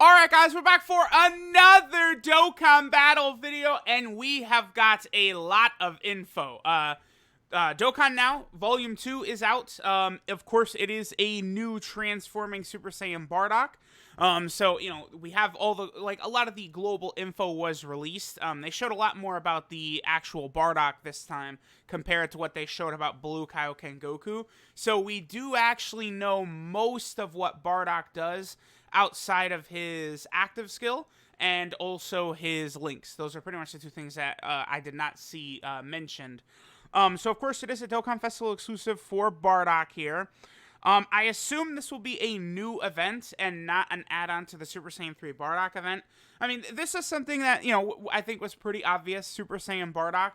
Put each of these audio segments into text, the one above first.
Alright guys, we're back for another Dokkan battle video, and we have got a lot of info. Dokkan Now, Volume 2 is out. Of course, it is a new transforming Super Saiyan Bardock. So, we have all the, a lot of the global info was released. They showed a lot more about the actual Bardock this time compared to what they showed about Blue Kaioken Goku. So we do actually know most of what Bardock does outside of his active skill and also his links. Those are pretty much the two things that I did not see mentioned. So of course it is a Dokkan Festival exclusive for Bardock here. I assume this will be a new event and not an add-on to the Super Saiyan 3 Bardock event. I mean, this is something that, I think was pretty obvious, Super Saiyan Bardock.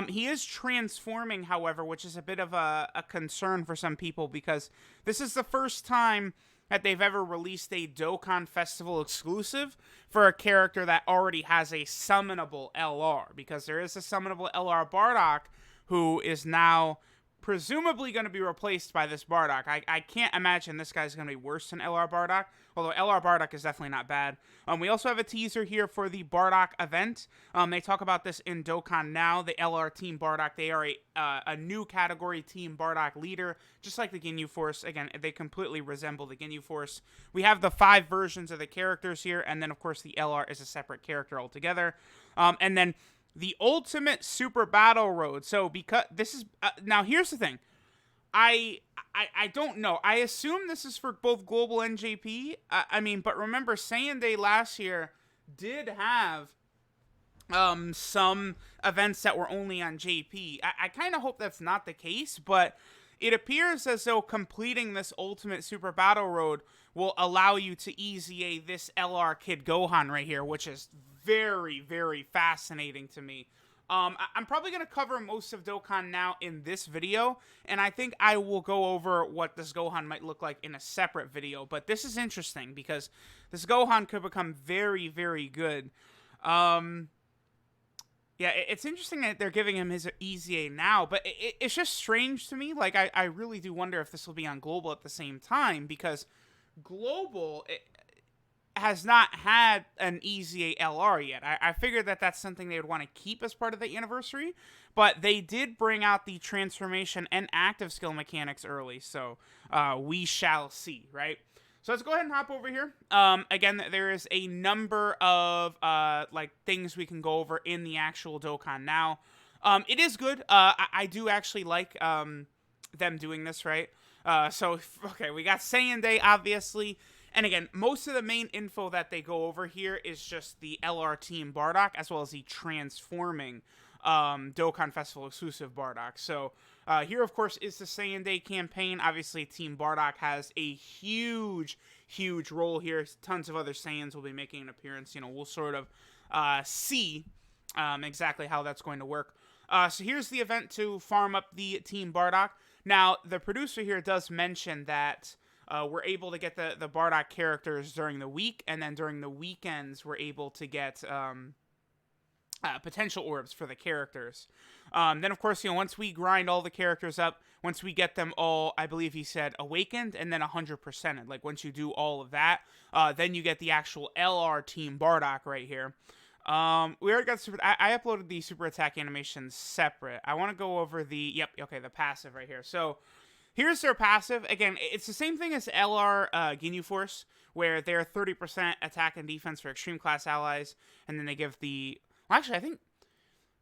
He is transforming, however, which is a bit of a concern for some people because this is the first time that they've ever released a Dokkan Festival exclusive for a character that already has a summonable LR, because there is a summonable LR Bardock who is now presumably going to be replaced by this Bardock. I can't imagine this guy's going to be worse than LR Bardock, although LR Bardock is definitely not bad. We also have a teaser here for the Bardock event. They talk about this in Dokkan Now, the LR Team Bardock. They are a new category Team Bardock leader, just like the Ginyu Force. Again, they completely resemble the Ginyu Force. We have the 5 versions of the characters here, and then, of course, the LR is a separate character altogether. And then the Ultimate Super Battle Road. So, because this is... now, here's the thing. I don't know. I assume this is for both Global and JP. But remember, Saiyan Day last year did have some events that were only on JP. I kind of hope that's not the case, but it appears as though completing this Ultimate Super Battle Road will allow you to easy this LR Kid Gohan right here, which is very, very fascinating to me. I'm probably going to cover most of Dokkan Now in this video, and I think I will go over what this Gohan might look like in a separate video, but this is interesting because this Gohan could become very, very good. Yeah, it's interesting that they're giving him his EZA now, but it's just strange to me. Like, I really do wonder if this will be on Global at the same time, because Global has not had an EZA LR yet. I figured that that's something they would want to keep as part of the anniversary, but they did bring out the transformation and active skill mechanics early, so we shall see, right? So let's go ahead and hop over here. Again, there is a number of things we can go over in the actual Dokkan Now. It is good. I do actually like them doing this, right? Okay, we got Saiyan Day, obviously. And again, most of the main info that they go over here is just the LR Team Bardock, as well as the transforming Dokkan Festival exclusive Bardock. So here, of course, is the Saiyan Day campaign. Obviously, Team Bardock has a huge, huge role here. Tons of other Saiyans will be making an appearance. We'll sort of see exactly how that's going to work. So here's the event to farm up the Team Bardock. Now, the producer here does mention that we're able to get the Bardock characters during the week, and then during the weekends, we're able to get potential orbs for the characters. Then, of course, once we grind all the characters up, once we get them all, I believe he said, awakened, and then 100%ed. Like, once you do all of that, then you get the actual LR Team Bardock right here. We already got super... I uploaded the super attack animations separate. I want to go over the passive right here. So here's their passive. Again, it's the same thing as LR Ginyu Force, where they're 30% attack and defense for extreme class allies, and then they give the... Well, actually, I think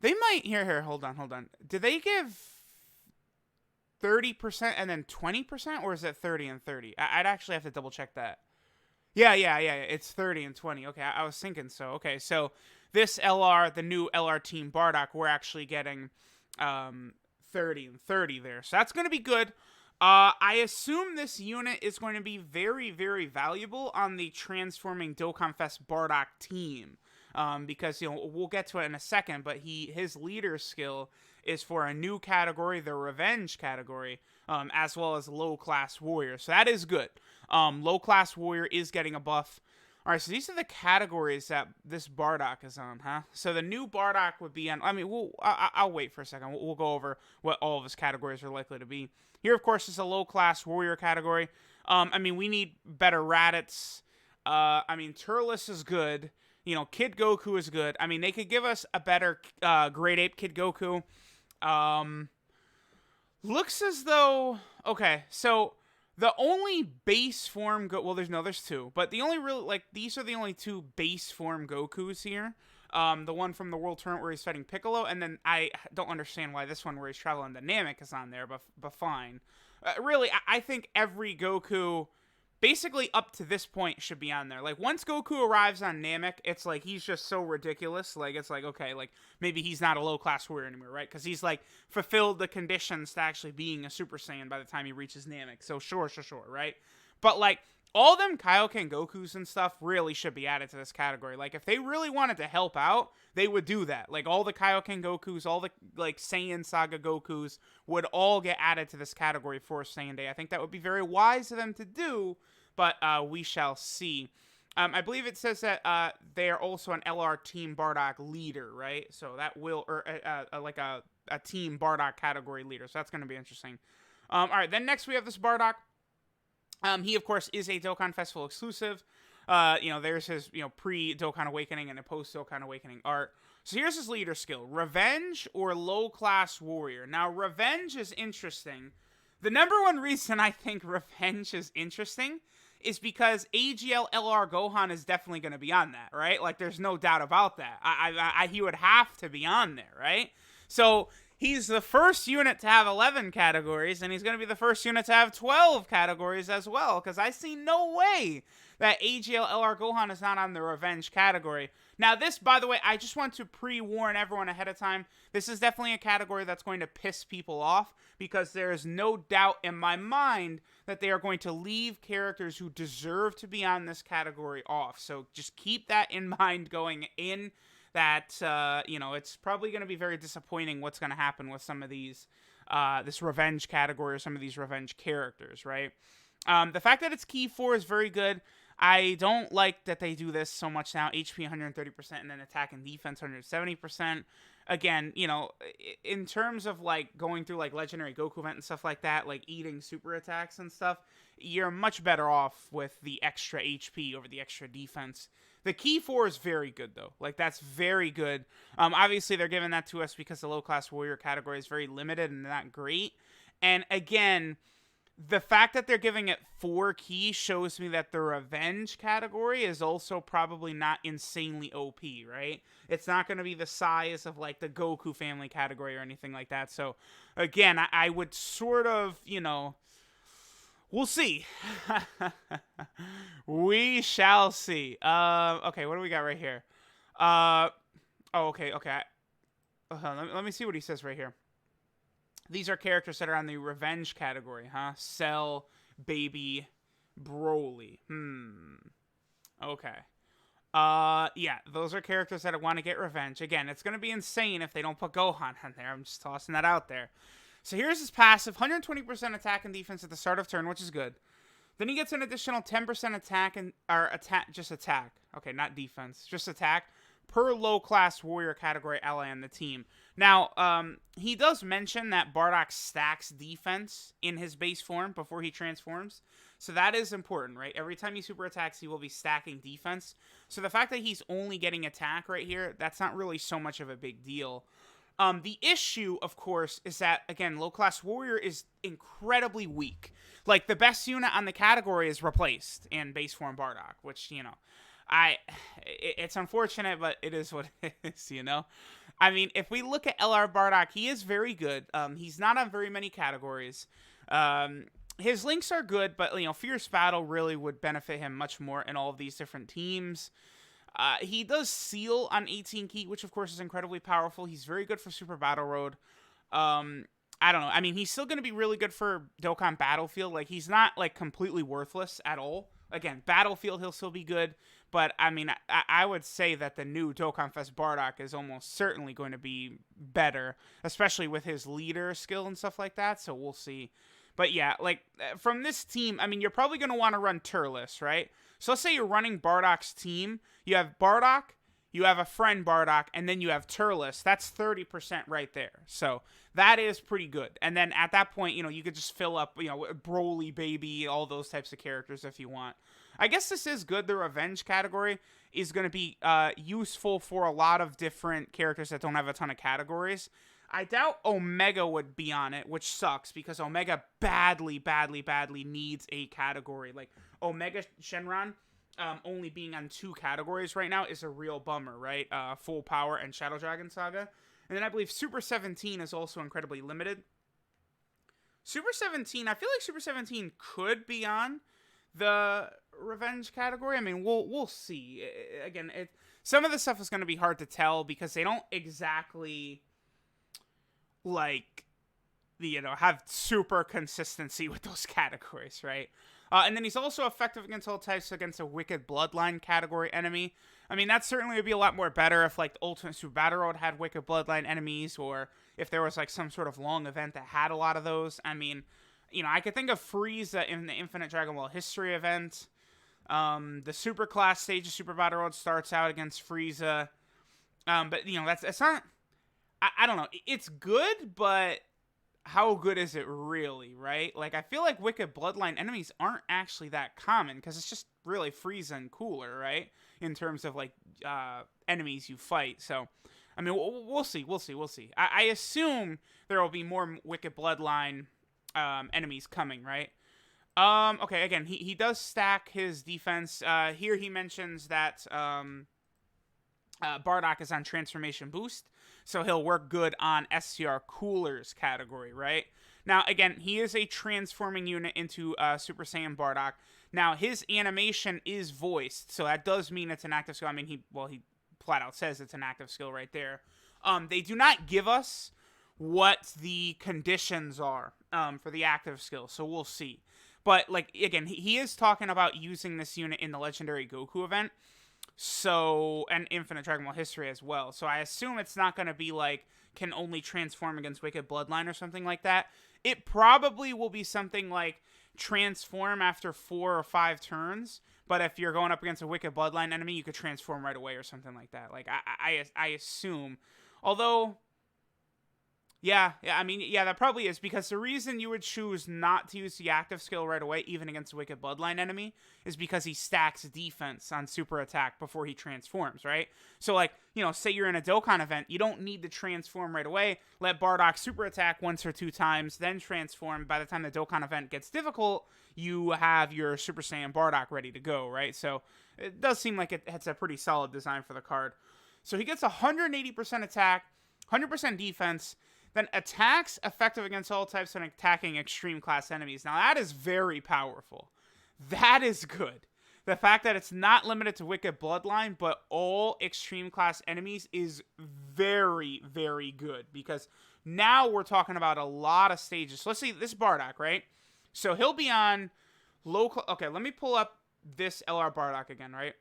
they might... Here, hold on. Do they give 30% and then 20%, or is it 30 and 30? I'd actually have to double check that. Yeah, it's 30 and 20. Okay, I was thinking so. Okay, so this LR, the new LR Team Bardock, we're actually getting 30 and 30 there. So that's going to be good. I assume this unit is going to be very, very valuable on the transforming Dokkan Fest Bardock team. Because, we'll get to it in a second, but his leader skill is for a new category, the Revenge category, as well as low-class warrior. So that is good. Low-class warrior is getting a buff. All right, so these are the categories that this Bardock is on, huh? So the new Bardock would be on... I'll wait for a second. We'll go over what all of his categories are likely to be. Here, of course, is a low-class warrior category. We need better Raditz. I mean, Turles is good. You know, Kid Goku is good. I mean, they could give us a better Great Ape Kid Goku. Looks as though... Okay, so the only base form... well, there's two. But the only really... Like, these are the only two base form Gokus here. The one from the World Tournament where he's fighting Piccolo. And then I don't understand why this one where he's traveling Dynamic is on there. But fine. Really, I think every Goku... basically up to this point should be on there. Like, once Goku arrives on Namek, it's like he's just so ridiculous. Like, it's like, okay, like, maybe he's not a low-class warrior anymore, right? Because he's, like, fulfilled the conditions to actually being a Super Saiyan by the time he reaches Namek. So, sure, right? But, like, all them Kaioken Gokus and stuff really should be added to this category. Like, if they really wanted to help out, they would do that. Like, all the Kaioken Gokus, all the, like, Saiyan Saga Gokus would all get added to this category for Saiyan Day. I think that would be very wise of them to do, but we shall see. I believe it says that they are also an LR Team Bardock leader, right? So that will, or like a Team Bardock category leader. So that's going to be interesting. All right, then next we have this Bardock. He, of course, is a Dokkan Festival exclusive. You know, there's his, you know, pre-Dokkan Awakening and a post-Dokkan Awakening art. So here's his leader skill. Revenge or low-class warrior. Now, Revenge is interesting. The number one reason I think Revenge is interesting is because AGL LR Gohan is definitely going to be on that, right? Like, there's no doubt about that. He would have to be on there, right? So... he's the first unit to have 11 categories, and he's going to be the first unit to have 12 categories as well, because I see no way that AGL LR Gohan is not on the Revenge category. Now, this, by the way, I just want to pre-warn everyone ahead of time. This is definitely a category that's going to piss people off, because there is no doubt in my mind that they are going to leave characters who deserve to be on this category off. So just keep that in mind going in. That, you know, it's probably going to be very disappointing what's going to happen with some of these, this Revenge category or some of these Revenge characters, right? The fact that it's Key 4 is very good. I don't like that they do this so much now. HP 130% and then attack and defense 170%. Again, you know, in terms of, like, going through, like, Legendary Goku event and stuff like that, like, eating super attacks and stuff, you're much better off with the extra HP over the extra defense. The Key 4 is very good, though. Like, that's very good. Obviously, they're giving that to us because the low-class warrior category is very limited and not great. And, again, the fact that they're giving it 4 Key shows me that the Revenge category is also probably not insanely OP, right? It's not going to be the size of, like, the Goku family category or anything like that. So, again, I would sort of, you know... we'll see. We shall see. Okay, what do we got right here? Okay. Let me see what he says right here. These are characters that are on the Revenge category, huh? Cell, Baby, Broly. Okay. Yeah, those are characters that want to get revenge. Again, it's going to be insane if they don't put Gohan on there. I'm just tossing that out there. So here's his passive, 120% attack and defense at the start of turn, which is good. Then he gets an additional 10% attack just attack. Okay, not defense, just attack per low-class warrior category ally on the team. Now, he does mention that Bardock stacks defense in his base form before he transforms. So that is important, right? Every time he super attacks, he will be stacking defense. So the fact that he's only getting attack right here, that's not really so much of a big deal. The issue, of course, is that, again, low-class warrior is incredibly weak. Like, the best unit on the category is replaced in base form Bardock, which, you know, it's unfortunate, but it is what it is, you know? I mean, if we look at LR Bardock, he is very good. He's not on very many categories. His links are good, but, you know, Fierce Battle really would benefit him much more in all of these different teams. He does Seal on 18 Key, which, of course, is incredibly powerful. He's very good for Super Battle Road. I don't know. I mean, he's still going to be really good for Dokkan Battlefield. Like, he's not, like, completely worthless at all. Again, Battlefield, he'll still be good. But, I mean, I would say that the new Dokkan Fest Bardock is almost certainly going to be better, especially with his leader skill and stuff like that. So we'll see. But, yeah, like, from this team, I mean, you're probably going to want to run Turles, right? So let's say you're running Bardock's team. You have Bardock, you have a friend Bardock, and then you have Turles. That's 30% right there. So that is pretty good. And then at that point, you know, you could just fill up, you know, Broly, Baby, all those types of characters if you want. I guess this is good. The revenge category is going to be useful for a lot of different characters that don't have a ton of categories. I doubt Omega would be on it, which sucks because Omega badly needs a category. Like, Omega Shenron only being on 2 categories right now is a real bummer, right? Full Power and Shadow Dragon Saga. And then I believe Super 17 is also incredibly limited. Super 17, I feel like Super 17 could be on the revenge category. I mean, we'll see. Again, some of the stuff is going to be hard to tell because they don't exactly, like, have super consistency with those categories, right? And then he's also effective against all types against a Wicked Bloodline category enemy. I mean, that certainly would be a lot more better if, like, the Ultimate Super Battle Road had Wicked Bloodline enemies, or if there was, like, some sort of long event that had a lot of those. I mean, I could think of Frieza in the Infinite Dragon Ball History event. The Super Class stage of Super Battle Road starts out against Frieza. But, that's not... I don't know. It's good, but how good is it really, right? Like, I feel like Wicked Bloodline enemies aren't actually that common, because it's just really Frieza and cooler, right? In terms of, like, enemies you fight. So, I mean, we'll see. I assume there will be more Wicked Bloodline enemies coming, right? Okay, again, he does stack his defense. Here he mentions that Bardock is on Transformation Boost, so he'll work good on SCR Coolers category, right? Now, again, he is a transforming unit into Super Saiyan Bardock. Now, his animation is voiced, so that does mean it's an active skill. I mean, he flat out says it's an active skill right there. They do not give us what the conditions are for the active skill, so we'll see. But, like, again, he is talking about using this unit in the Legendary Goku event, so, and Infinite Dragon Ball History as well. So I assume it's not going to be, like, can only transform against Wicked Bloodline or something like that. It probably will be something like transform after 4 or 5 turns, but if you're going up against a Wicked Bloodline enemy, you could transform right away or something like that. Like, I assume. Although, yeah, I mean, that probably is, because the reason you would choose not to use the active skill right away, even against a Wicked Bloodline enemy, is because he stacks defense on super attack before he transforms, right? So, like, say you're in a Dokkan event, you don't need to transform right away. Let Bardock super attack 1 or 2 times, then transform. By the time the Dokkan event gets difficult, you have your Super Saiyan Bardock ready to go, right? So, it does seem like it's a pretty solid design for the card. So, he gets 180% attack, 100% defense, then attacks effective against all types and attacking extreme class enemies. Now, that is very powerful. That is good. The fact that it's not limited to Wicked Bloodline, but all extreme class enemies is very, very good. Because now we're talking about a lot of stages. So let's see, this Bardock, right? So he'll be on local... Okay, let me pull up this LR Bardock again, right?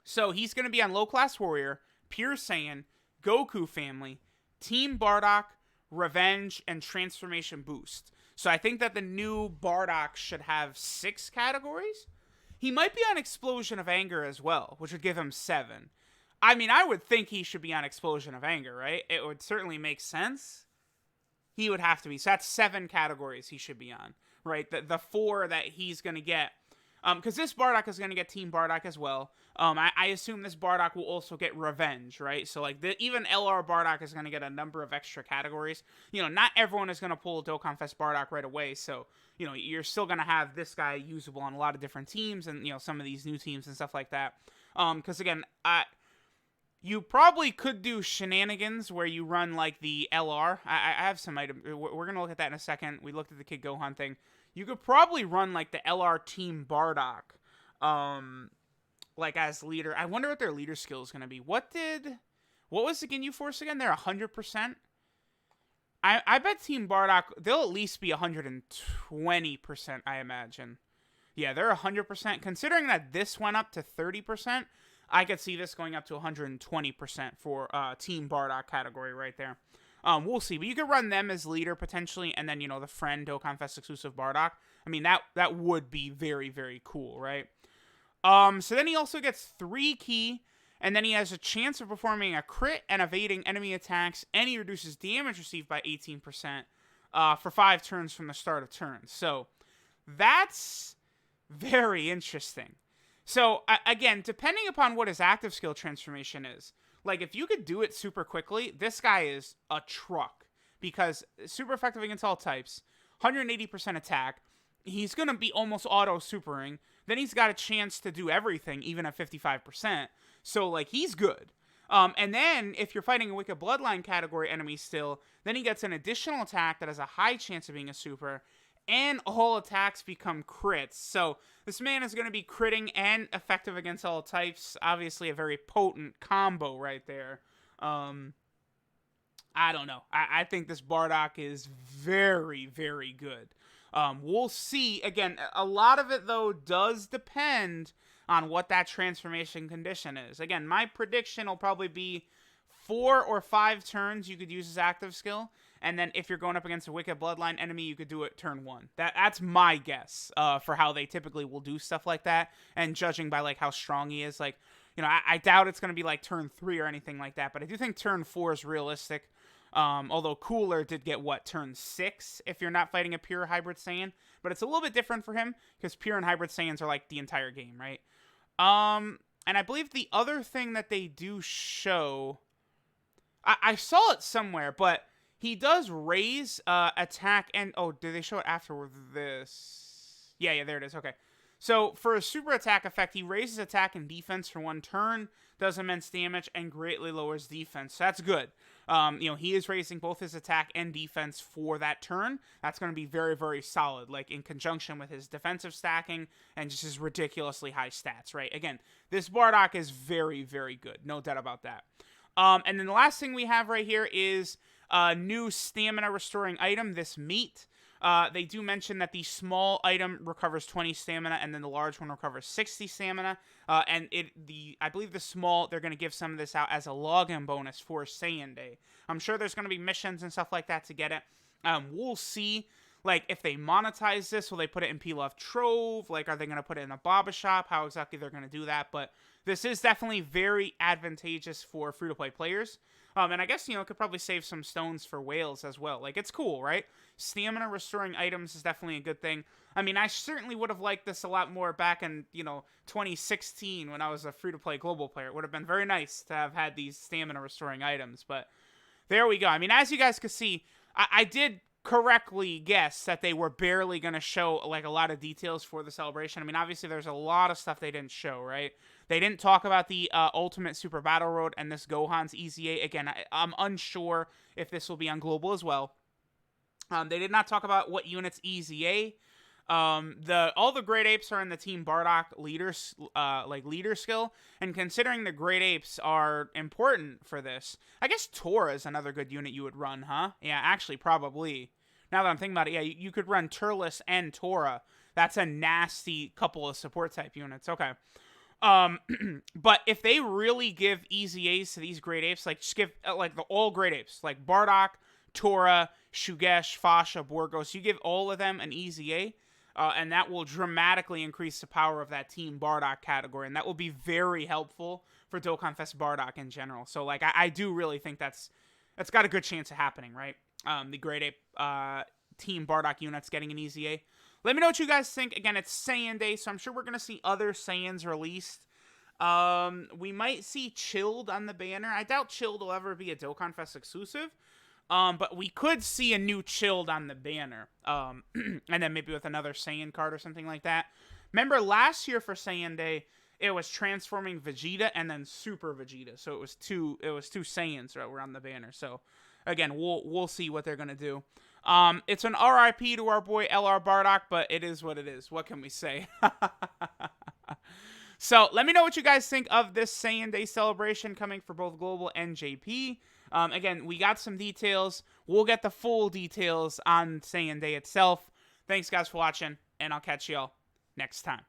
So he's going to be on Low Class Warrior, Pure Saiyan, Goku Family, Team Bardock, Revenge, and Transformation Boost. So I think that the new Bardock should have 6 categories. He might be on Explosion of Anger as well, which would give him 7. I mean, I would think he should be on Explosion of Anger, right? It would certainly make sense. He would have to be. So that's 7 categories he should be on, right? The 4 that he's going to get. Because this Bardock is going to get Team Bardock as well. I assume this Bardock will also get Revenge, right? So, like, even LR Bardock is going to get a number of extra categories. Not everyone is going to pull DOKKANFEST Bardock right away. So, you're still going to have this guy usable on a lot of different teams and, some of these new teams and stuff like that. Because, again, you probably could do shenanigans where you run, like, the LR. I have some items. We're going to look at that in a second. We looked at the Kid Gohan thing. You could probably run, like, the LR Team Bardock, like, as leader. I wonder what their leader skill is going to be. What was the Ginyu Force again? They're 100%? I bet Team Bardock, they'll at least be 120%, I imagine. Yeah, they're 100%. Considering that this went up to 30%, I could see this going up to 120% for Team Bardock category right there. We'll see, but you could run them as leader potentially, and then, the friend DOKKANFEST exclusive Bardock. I mean, that would be very, very cool, right? So then he also gets 3 ki, and then he has a chance of performing a crit and evading enemy attacks, and he reduces damage received by 18% for 5 turns from the start of turns. So that's Very interesting. So, again, depending upon what his active skill transformation is, like, if you could do it super quickly, this guy is a truck. Because super effective against all types, 180% attack, he's going to be almost auto-supering. Then he's got a chance to do everything, even at 55%. So, like, he's good. And then, if you're fighting a Wicked Bloodline category enemy still, then he gets an additional attack that has a high chance of being a super, and all attacks become crits. So, this man is going to be critting and effective against all types. Obviously, a very potent combo right there. I don't know. I think this Bardock is very, very good. We'll see. Again, a lot of it, though, does depend on what that transformation condition is. Again, my prediction will probably be 4 or 5 turns you could use his active skill. And then if you're going up against a Wicked Bloodline enemy, you could do it turn 1. That's my guess for how they typically will do stuff like that. And judging by, like, how strong he is, like, you know, I doubt it's going to be, like, turn 3 or anything like that. But I do think turn 4 is realistic. Although Cooler did get, turn 6 if you're not fighting a pure Hybrid Saiyan. But it's a little bit different for him, because pure and Hybrid Saiyans are, like, the entire game, right? And I believe the other thing that they do show... I saw it somewhere, but he does raise attack and... Oh, did they show it after this? Yeah, there it is. Okay. So, for a super attack effect, he raises attack and defense for 1 turn, does immense damage, and greatly lowers defense. So that's good. You know, he is raising both his attack and defense for that turn. That's going to be very, very solid, like, in conjunction with his defensive stacking and just his ridiculously high stats, right? Again, this Bardock is very, very good. No doubt about that. And then the last thing we have right here is a new stamina restoring item, this meat. They do mention that the small item recovers 20 stamina, and then the large one recovers 60 stamina. And I believe the small, they're going to give some of this out as a login bonus for Saiyan Day. I'm sure there's going to be missions and stuff like that to get it. We'll see, like, if they monetize this, will they put it in Pilaf Trove? Like, are they going to put it in a Baba Shop? How exactly they're going to do that? But this is definitely very advantageous for free-to-play players. And I guess, you know, it could probably save some stones for whales as well. Like, it's cool, right? Stamina restoring items is definitely a good thing. I mean, I certainly would have liked this a lot more back in, 2016 when I was a free-to-play global player. It would have been very nice to have had these stamina restoring items. But there we go. I mean, as you guys could see, I did correctly guess that they were barely going to show, like, a lot of details for the celebration. I mean, obviously, there's a lot of stuff they didn't show, right? They didn't talk about the Ultimate Super Battle Road and this Gohan's EZA. Again, I'm unsure if this will be on Global as well. They did not talk about what unit's EZA. All the Great Apes are in the Team Bardock leader skill, and considering the Great Apes are important for this, I guess Tora is another good unit you would run, huh? Yeah, actually, probably. Now that I'm thinking about it, yeah, you could run Turles and Tora. That's a nasty couple of support type units. Okay. But if they really give EZAs to these Great Apes, like, just give, all Great Apes, like Bardock, Tora, Shugesh, Fasha, Borgos, you give all of them an EZA, and that will dramatically increase the power of that Team Bardock category, and that will be very helpful for DOKKANFEST Bardock in general. So, like, I do really think that's got a good chance of happening, right? The Great Ape Team Bardock units getting an EZA. Let me know what you guys think. Again, it's Saiyan Day, so I'm sure we're going to see other Saiyans released. We might see Chilled on the banner. I doubt Chilled will ever be a DOKKANFEST exclusive. But we could see a new Chilled on the banner. And then maybe with another Saiyan card or something like that. Remember last year for Saiyan Day, it was transforming Vegeta and then Super Vegeta. So it was two Saiyans that were on the banner. So again, we'll see what they're gonna do. It's an RIP to our boy LR Bardock, but it is what it is. What can we say? So let me know what you guys think of this Saiyan Day celebration coming for both Global and JP. Again, we got some details. We'll get the full details on Saiyan Day itself. Thanks, guys, for watching, and I'll catch y'all next time.